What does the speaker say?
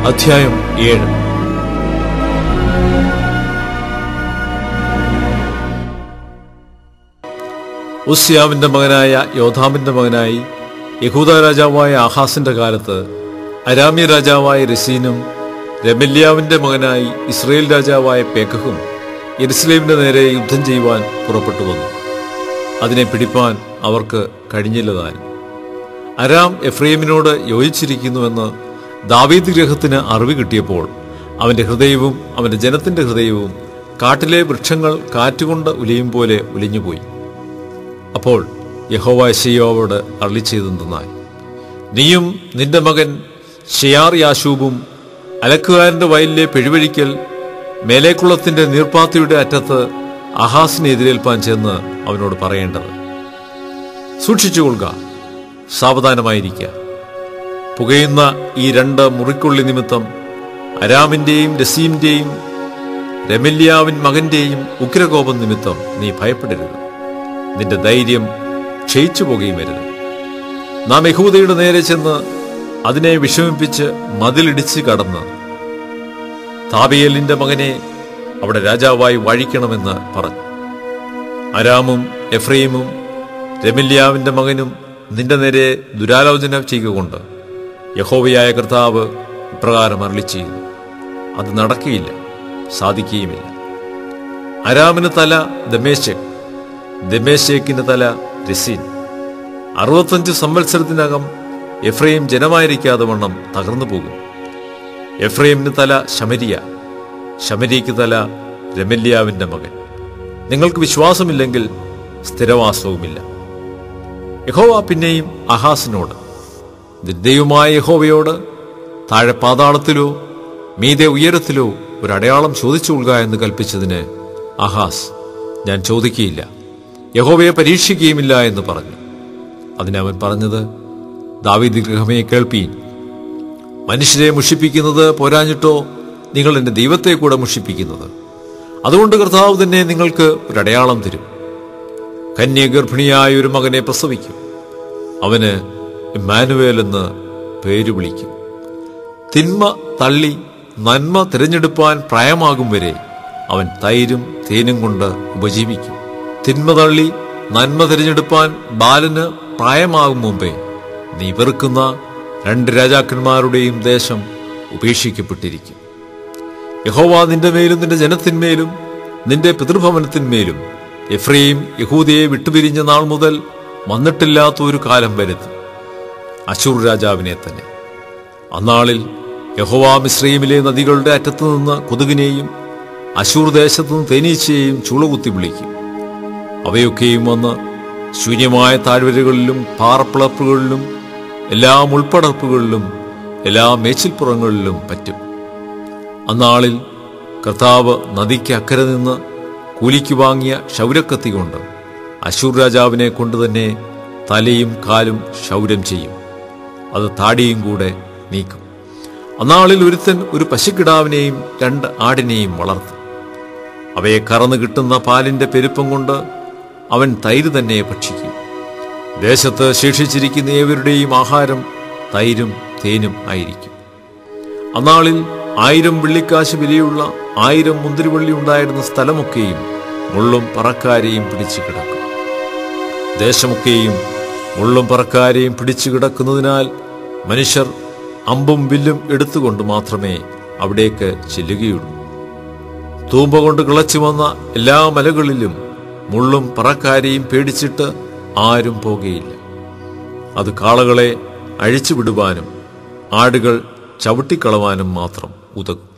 അധ്യായം 7. ഉസ്യാവിന്റെ മകനായ യോഥാമിന്റെ മകനായി യഹൂദ രാജാവായ ആഹാസിന്റെ കാലത്ത് അരാമ്യ രാജാവായ രസീനും രമല്യാവിന്റെ മകനായി ഇസ്രയേൽ രാജാവായ പേക്കഹും യെരുശലേമിന്റെ നേരെ യുദ്ധം ചെയ്യുവാൻ പുറപ്പെട്ടു വന്നു. അതിനെ പിടിപ്പാൻ അവർക്ക് കഴിഞ്ഞില്ലതാനും. അരാം എഫ്രൈമിനോട് യോജിച്ചിരിക്കുന്നുവെന്ന് ദാവീദ് ഗൃഹത്തിന് അറിവ് കിട്ടിയപ്പോൾ അവന്റെ ഹൃദയവും അവന്റെ ജനത്തിന്റെ ഹൃദയവും കാട്ടിലെ വൃക്ഷങ്ങൾ കാറ്റുകൊണ്ട് ഉലയും പോലെ ഉലിഞ്ഞുപോയി. അപ്പോൾ യഹോവ യെശയ്യാവോട് അരുളിച്ചെയ്തെന്തെന്നാൽ, നീയും നിന്റെ മകൻ ശെയാർ യാശൂബും അലക്കുകാരന്റെ വയലിലെ പെഴുവഴിക്കൽ മേലേക്കുളത്തിന്റെ നീർപ്പാത്തിയുടെ അറ്റത്ത് ആഹാസിനെ എതിരേൽപ്പാൻ ചെന്ന് അവനോട് പറയേണ്ടത്, സൂക്ഷിച്ചുകൊള്ളുക, സാവധാനമായിരിക്കുക. പുകയുന്ന ഈ 2 മുറിക്കുള്ളി നിമിത്തം അരാമിന്റെയും രസീമിന്റെയും രമല്യാവിൻ മകന്റെയും ഉഗ്രകോപം നിമിത്തം നീ ഭയപ്പെടരുത്. നിന്റെ ധൈര്യം ക്ഷയിച്ചു പോകുകയും വരുത്. നാം യഹൂദയുടെ നേരെ ചെന്ന് അതിനെ വിഷമിപ്പിച്ച് മതിലിടിച്ച് കടന്ന് താബിയേലിന്റെ മകനെ അവിടെ രാജാവായി വാഴിക്കണമെന്ന് പറഞ്ഞു. അരാമും എഫ്രൈമും രമല്യാവിന്റെ മകനും നിന്റെ നേരെ ദുരാലോചന ചെയ്യുകൊണ്ട് യഹോവയായ കർത്താവ് ഇപ്രകാരം അരുളിച്ചെയ്യുന്നു, അത് നടക്കുകയില്ല, സാധിക്കുകയുമില്ല. അരാമിന് തല ദമേശെക്, ദമേശേക്കിന് തല രസീൻ. 65 സംവത്സരത്തിനകം എഫ്രൈം ജനമായിരിക്കാതെ വണ്ണം തകർന്നു പോകും. എഫ്രൈമിന് തല ശമരിയ, ശമരിക്ക് തല രമല്യാവിന്റെ മകൻ. നിങ്ങൾക്ക് വിശ്വാസമില്ലെങ്കിൽ സ്ഥിരവാസവുമില്ല. യഹോവ പിന്നെയും ആഹാസിനോട്, ദൈവമായ യഹോവയോട് താഴെ പാതാളത്തിലോ മീതെ ഉയരത്തിലോ ഒരു അടയാളം ചോദിച്ചുകൊള്ളുക എന്ന് കൽപ്പിച്ചതിന് ആഹാസ്, ഞാൻ ചോദിക്കുകയില്ല, യഹോവയെ പരീക്ഷിക്കുകയുമില്ല എന്ന് പറഞ്ഞു. അതിനവൻ പറഞ്ഞത്, ദാവീദ് ഗൃഹമേ കേൾപ്പീൻ, മനുഷ്യരെ മുഷിപ്പിക്കുന്നത് പോരാഞ്ഞിട്ടോ നിങ്ങൾ എന്റെ ദൈവത്തെ കൂടെ മുഷിപ്പിക്കുന്നത്. അതുകൊണ്ട് കർത്താവ് തന്നെ നിങ്ങൾക്ക് ഒരു അടയാളം തരും. കന്യഗർഭിണിയായ ഒരു മകനെ പ്രസവിക്കും. അവന് ഇമ്മാനുവേൽ എന്ന് പേര് വിളിക്കും. തിന്മ തള്ളി നന്മ തിരഞ്ഞെടുപ്പാൻ പ്രായമാകും വരെ അവൻ തൈരും തേനും കൊണ്ട് ഉപജീവിക്കും. തിന്മ തള്ളി നന്മ തിരഞ്ഞെടുപ്പാൻ ബാലന് പ്രായമാകും മുമ്പേ നീ വെറുക്കുന്ന 2 രാജാക്കന്മാരുടെയും ദേശം ഉപേക്ഷിക്കപ്പെട്ടിരിക്കും. യഹോവ നിന്റെ മേലും നിന്റെ ജനത്തിന്മേലും നിന്റെ പിതൃഭവനത്തിന്മേലും എഫ്രൈം യഹൂദയെ വിട്ടുപിരിഞ്ഞ നാൾ മുതൽ വന്നിട്ടില്ലാത്ത ഒരു കാലം വരുത്തും, അശൂർ രാജാവിനെ തന്നെ. അന്നാളിൽ യഹോവ മിസ്രയീമിലെ നദികളുടെ അറ്റത്തുനിന്ന് കൊതുകിനെയും അശൂർ ദേശത്തുനിന്ന് തേനീച്ചയെയും ചുളകുത്തി വിളിക്കും. അവയൊക്കെയും വന്ന് ശൂന്യമായ താഴ്വരകളിലും പാറപ്പിളപ്പുകളിലും എല്ലാ മുൾപ്പടർപ്പുകളിലും എല്ലാ മേച്ചിൽപ്പുറങ്ങളിലും പറ്റും. അന്നാളിൽ കർത്താവ് നദിക്ക് അക്കരെ നിന്ന് കൂലിക്ക് വാങ്ങിയ ക്ഷൗരക്കത്തി കൊണ്ട് അശൂർ രാജാവിനെ കൊണ്ടുതന്നെ തലയും കാലും ക്ഷൗരം ചെയ്യും. അത് താടിയും കൂടെ നീക്കും. അന്നാളിൽ ഒരുത്തൻ ഒരു പശുക്കിടാവിനെയും 2 ആടിനെയും വളർത്തും. അവയെ കറന്നു കിട്ടുന്ന പാലിന്റെ പെരുപ്പം കൊണ്ട് അവൻ തൈര് തന്നെ ഭക്ഷിക്കും. ദേശത്ത് ശേഷിച്ചിരിക്കുന്ന ഏവരുടെയും ആഹാരം തൈരും തേനും ആയിരിക്കും. അന്നാളിൽ 1000 വെള്ളിക്കാശ് വിലയുള്ള 1000 മുന്തിരിവള്ളി ഉണ്ടായിരുന്ന സ്ഥലമൊക്കെയും മുള്ളും പറക്കാരെയും പിടിച്ചു കിടക്കും. ദേശമൊക്കെയും മുള്ളും പറക്കാരെയും പിടിച്ചു കിടക്കുന്നതിനാൽ മനുഷ്യർ അമ്പും വില്ലും എടുത്തുകൊണ്ട് മാത്രമേ അവിടേക്ക് ചെല്ലുകയുള്ളൂ. തൂമ്പ കൊണ്ട് കിളച്ചു വന്ന എല്ലാ മലകളിലും മുള്ളും പറക്കാരെയും പേടിച്ചിട്ട് ആരും പോകുകയില്ല. അത് കാളകളെ അഴിച്ചുവിടുവാനും ആടുകൾ ചവിട്ടിക്കളവാനും മാത്രം ഉതകും.